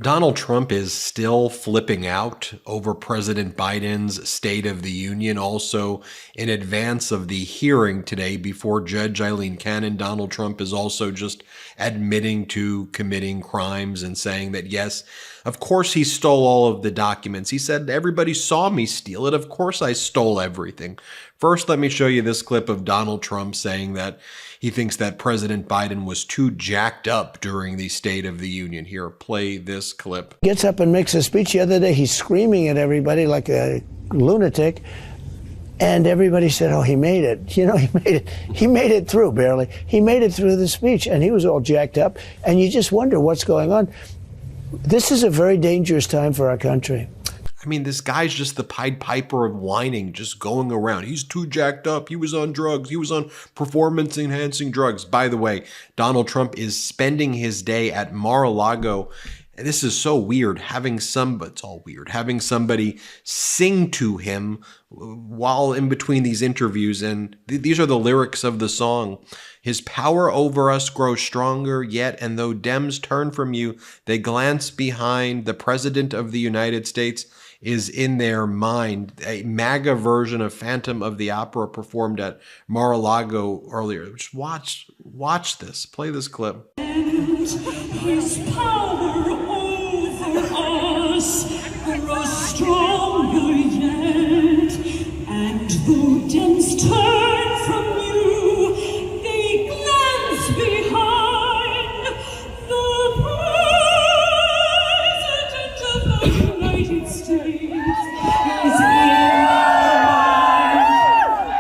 Donald Trump is still flipping out over President Biden's State of the Union. Also, in advance of the hearing today before Judge Eileen Cannon, Donald Trump is also just admitting to committing crimes and saying that, yes, of course he stole all of the documents. He said, everybody saw me steal it. Of course I stole everything. First, let me show you this clip of Donald Trump saying that he thinks that President Biden was too jacked up during the State of the Union. Here, play this clip. Gets up and makes a speech the other day. He's screaming at everybody like a lunatic. And everybody said, oh, he made it. You know, he made it. He made it through, barely. He made it through the speech, and he was all jacked up. And you just wonder what's going on. This is a very dangerous time for our country. I mean, this guy's just the Pied Piper of whining, just going around. He's too jacked up. He was on drugs. He was on performance-enhancing drugs. By the way, Donald Trump is spending his day at Mar-a-Lago. This is so weird, it's all weird, having somebody sing to him while in between these interviews. And these are the lyrics of the song. His power over us grows stronger yet, and though Dems turn from you, they glance behind. The President of the United States is in their mind. A MAGA version of Phantom of the Opera performed at Mar-a-Lago earlier. Just watch this. Play this clip. And his power over us grows stronger yet, and though Dems turn from you, they glance behind. The President of the United States is in our mind.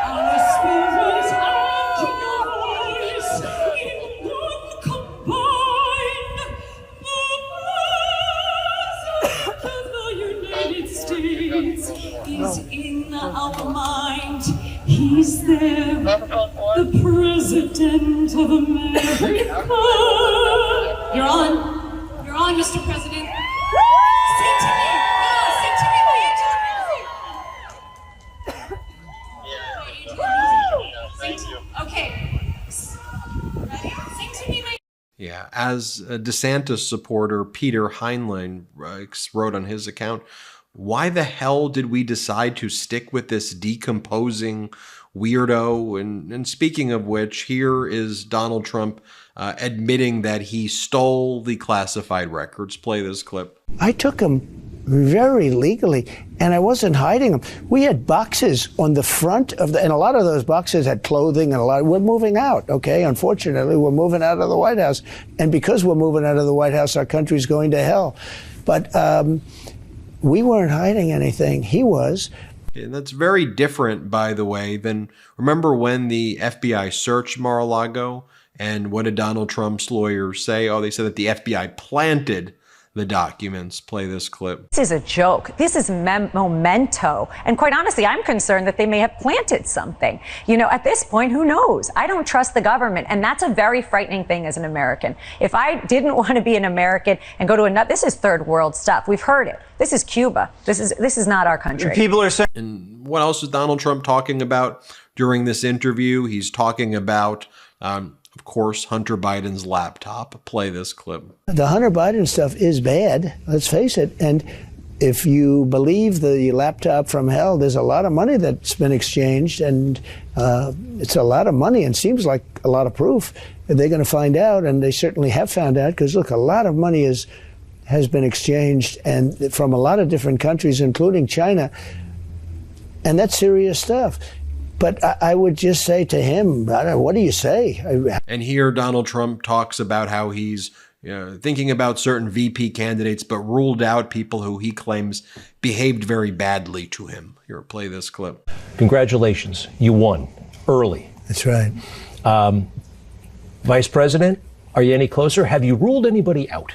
Our spirit and your voice in one combined. The President of the United States is in our mind. He's there, the President of America. You're on, Mr. President. Sing to me. No, sing to me. Will you tell me? Sing to okay. Ready? Sing to me. Yeah, as a DeSantis supporter, Peter Heinlein wrote on his account, why the hell did we decide to stick with this decomposing weirdo? And speaking of which, here is Donald Trump admitting that he stole the classified records. Play this clip. I took them very legally, and I wasn't hiding them. We had boxes on the front of and a lot of those boxes had clothing, and we're moving out, okay? Unfortunately, we're moving out of the White House. And because we're moving out of the White House, our country's going to hell. But we weren't hiding anything. He was. And that's very different, by the way, than remember when the FBI searched Mar-a-Lago, and what did Donald Trump's lawyers say? Oh, they said that the FBI planted the documents. Play this clip. This is a joke. This is memento. And quite honestly, I'm concerned that they may have planted something. You know, at this point, who knows? I don't trust the government. And that's a very frightening thing as an American. If I didn't want to be an American and go to another, this is third world stuff. We've heard it. This is Cuba. This is not our country. People are saying. And what else is Donald Trump talking about during this interview? He's talking about, of course, Hunter Biden's laptop. Play this clip. The Hunter Biden stuff is bad, let's face it. And if you believe the laptop from hell, there's a lot of money that's been exchanged, and it's a lot of money and seems like a lot of proof. They're going to find out, and they certainly have found out, because, look, a lot of money has been exchanged, and from a lot of different countries, including China, and that's serious stuff. But I would just say to him, what do you say? And here Donald Trump talks about how he's thinking about certain VP candidates, but ruled out people who he claims behaved very badly to him. Here, play this clip. Congratulations. You won early. That's right. Vice President, are you any closer? Have you ruled anybody out?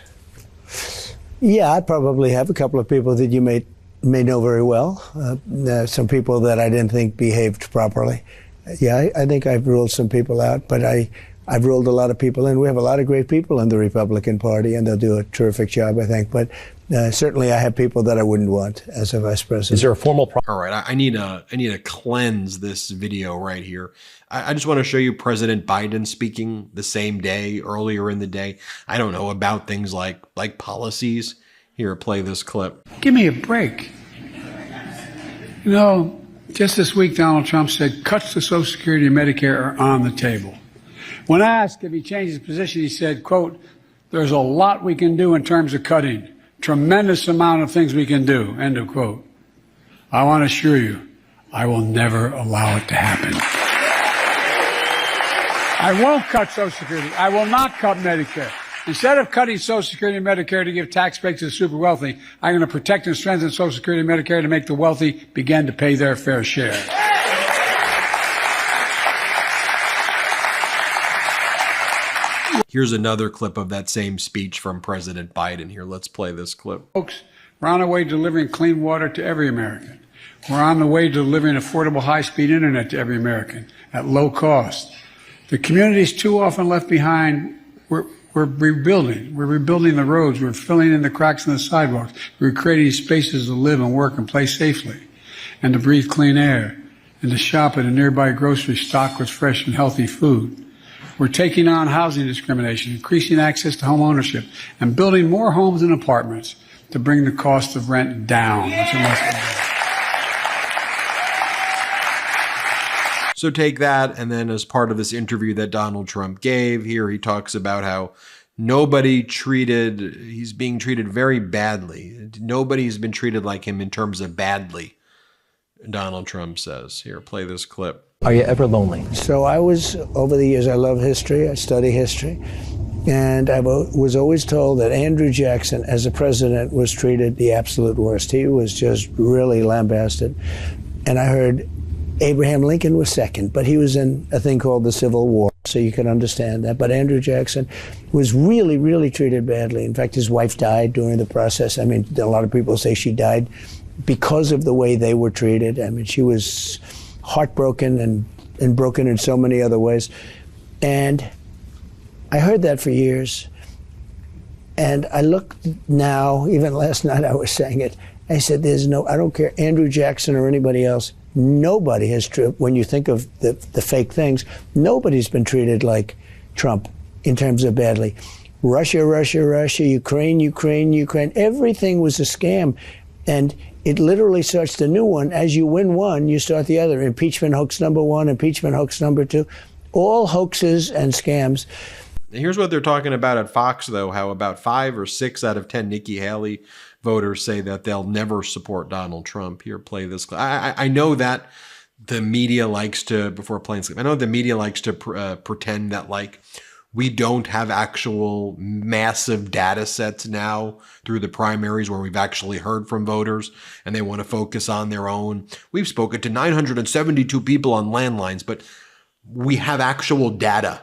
Yeah, I probably have a couple of people that you may know very well. Some people that I didn't think behaved properly. Yeah, I think I've ruled some people out, but I've ruled a lot of people in. We have a lot of great people in the Republican Party, and they'll do a terrific job, I think. But certainly I have people that I wouldn't want as a vice president. Is there a formal All right, I need to cleanse this video right here. I just want to show you President Biden speaking the same day, earlier in the day. I don't know, about things like policies. Here, play this clip. Give me a break. You know, just this week, Donald Trump said cuts to Social Security and Medicare are on the table. When asked if he changed his position, he said, quote, "There's a lot we can do in terms of cutting. Tremendous amount of things we can do," end of quote. I want to assure you, I will never allow it to happen. I won't cut Social Security. I will not cut Medicare. Instead of cutting Social Security and Medicare to give tax breaks to the super wealthy, I'm going to protect and strengthen Social Security and Medicare to make the wealthy begin to pay their fair share. Here's another clip of that same speech from President Biden. Here, let's play this clip. Folks, we're on our way to delivering clean water to every American. We're on the way to delivering affordable high-speed internet to every American at low cost. The communities too often left behind, we're rebuilding. We're rebuilding the roads. We're filling in the cracks in the sidewalks. We're creating spaces to live and work and play safely and to breathe clean air and to shop at a nearby grocery stocked with fresh and healthy food. We're taking on housing discrimination, increasing access to home ownership, and building more homes and apartments to bring the cost of rent down. So take that, and then as part of this interview that Donald Trump gave, here he talks about how he's being treated very badly. Nobody's been treated like him in terms of badly, Donald Trump says. Here, play this clip. Are you ever lonely? So I was, over the years, I love history, I study history, and I was always told that Andrew Jackson, as a president, was treated the absolute worst. He was just really lambasted. And I heard Abraham Lincoln was second, but he was in a thing called the Civil War, so you can understand that. But Andrew Jackson was really, really treated badly. In fact, his wife died during the process. I mean, a lot of people say she died because of the way they were treated. I mean, she was heartbroken and broken in so many other ways. And I heard that for years. And I look now, even last night I was saying it, I said, I don't care, Andrew Jackson or anybody else, nobody has, when you think of the fake things, nobody's been treated like Trump in terms of badly. Russia, Russia, Russia, Ukraine, Ukraine, Ukraine, everything was a scam. And it literally starts the new one. As you win one, you start the other. Impeachment hoax number one, impeachment hoax number two, all hoaxes and scams. Here's what they're talking about at Fox, though, how about 5 or 6 out of 10 Nikki Haley voters say that they'll never support Donald Trump. Here, play this. I know that the media likes to, before playing, I know the media likes to pretend that, like, we don't have actual massive data sets now through the primaries where we've actually heard from voters and they want to focus on their own. We've spoken to 972 people on landlines, but we have actual data.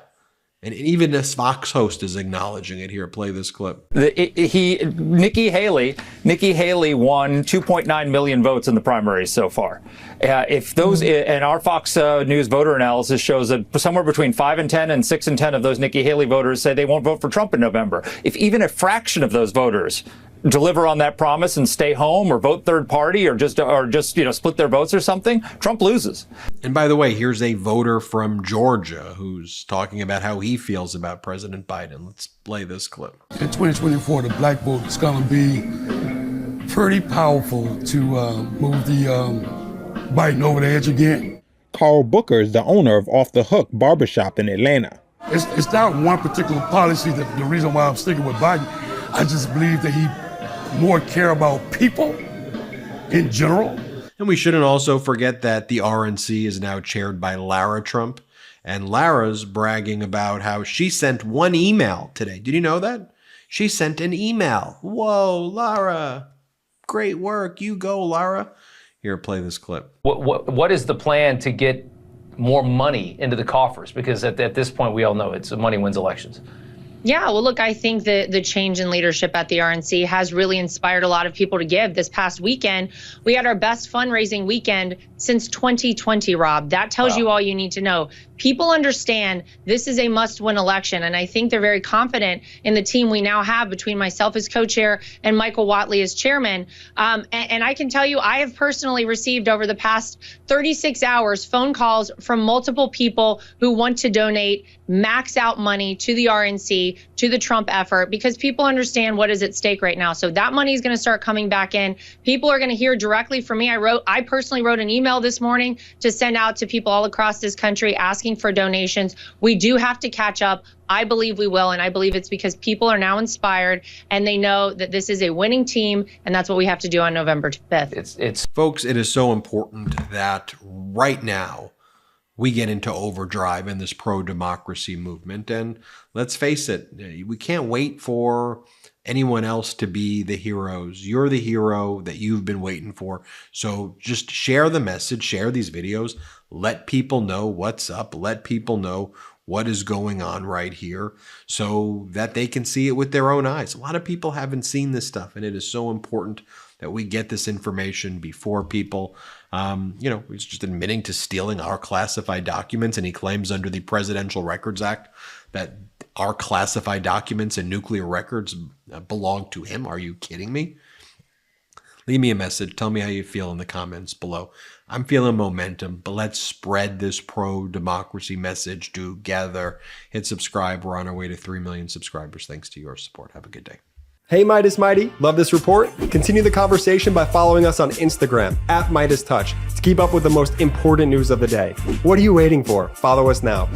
And even this Fox host is acknowledging it. Here, play this clip. Nikki Haley won 2.9 million votes in the primaries so far. If those, and our Fox News voter analysis shows that somewhere between 5 and 10 and 6 and 10 of those Nikki Haley voters say they won't vote for Trump in November. If even a fraction of those voters deliver on that promise and stay home or vote third party or just split their votes or something, Trump loses. And by the way, here's a voter from Georgia who's talking about how he feels about President Biden. Let's play this clip. In 2024, the black vote is going to be pretty powerful to move the Biden over the edge again. Carl Booker is the owner of Off the Hook Barbershop in Atlanta. It's not one particular policy that the reason why I'm sticking with Biden. I just believe that he more care about people in general. And we shouldn't also forget that the RNC is now chaired by Lara Trump. And Lara's bragging about how she sent one email today. Did you know that? She sent an email. Whoa, Lara. Great work. You go, Lara. Here, play this clip. What is the plan to get more money into the coffers? Because at this point, we all know it's money wins elections. Yeah, well, look, I think the change in leadership at the RNC has really inspired a lot of people to give. This past weekend, we had our best fundraising weekend since 2020, Rob. That tells you all you need to know. People understand this is a must-win election, and I think they're very confident in the team we now have between myself as co-chair and Michael Whatley as chairman. And I can tell you, I have personally received over the past 36 hours phone calls from multiple people who want to donate max out money to the RNC credibility to the Trump effort because people understand what is at stake right now. So that money is going to start coming back in. People are going to hear directly from me. I personally wrote an email this morning to send out to people all across this country asking for donations. We do have to catch up. I believe we will, and I believe it's because people are now inspired and they know that this is a winning team, and that's what we have to do on November 5th. Folks, it is so important that right now we get into overdrive in this pro-democracy movement. And let's face it, we can't wait for anyone else to be the heroes. You're the hero that you've been waiting for. So just share the message, share these videos, let people know what's up, let people know what is going on right here so that they can see it with their own eyes. A lot of people haven't seen this stuff, and it is so important that we get this information before people. He's just admitting to stealing our classified documents, and he claims under the Presidential Records Act that our classified documents and nuclear records belong to him. Are you kidding me? Leave me a message. Tell me how you feel in the comments below. I'm feeling momentum, but let's spread this pro-democracy message together. Hit subscribe. We're on our way to 3 million subscribers thanks to your support. Have a good day. Hey Midas Mighty, love this report? Continue the conversation by following us on Instagram @MeidasTouch to keep up with the most important news of the day. What are you waiting for? Follow us now.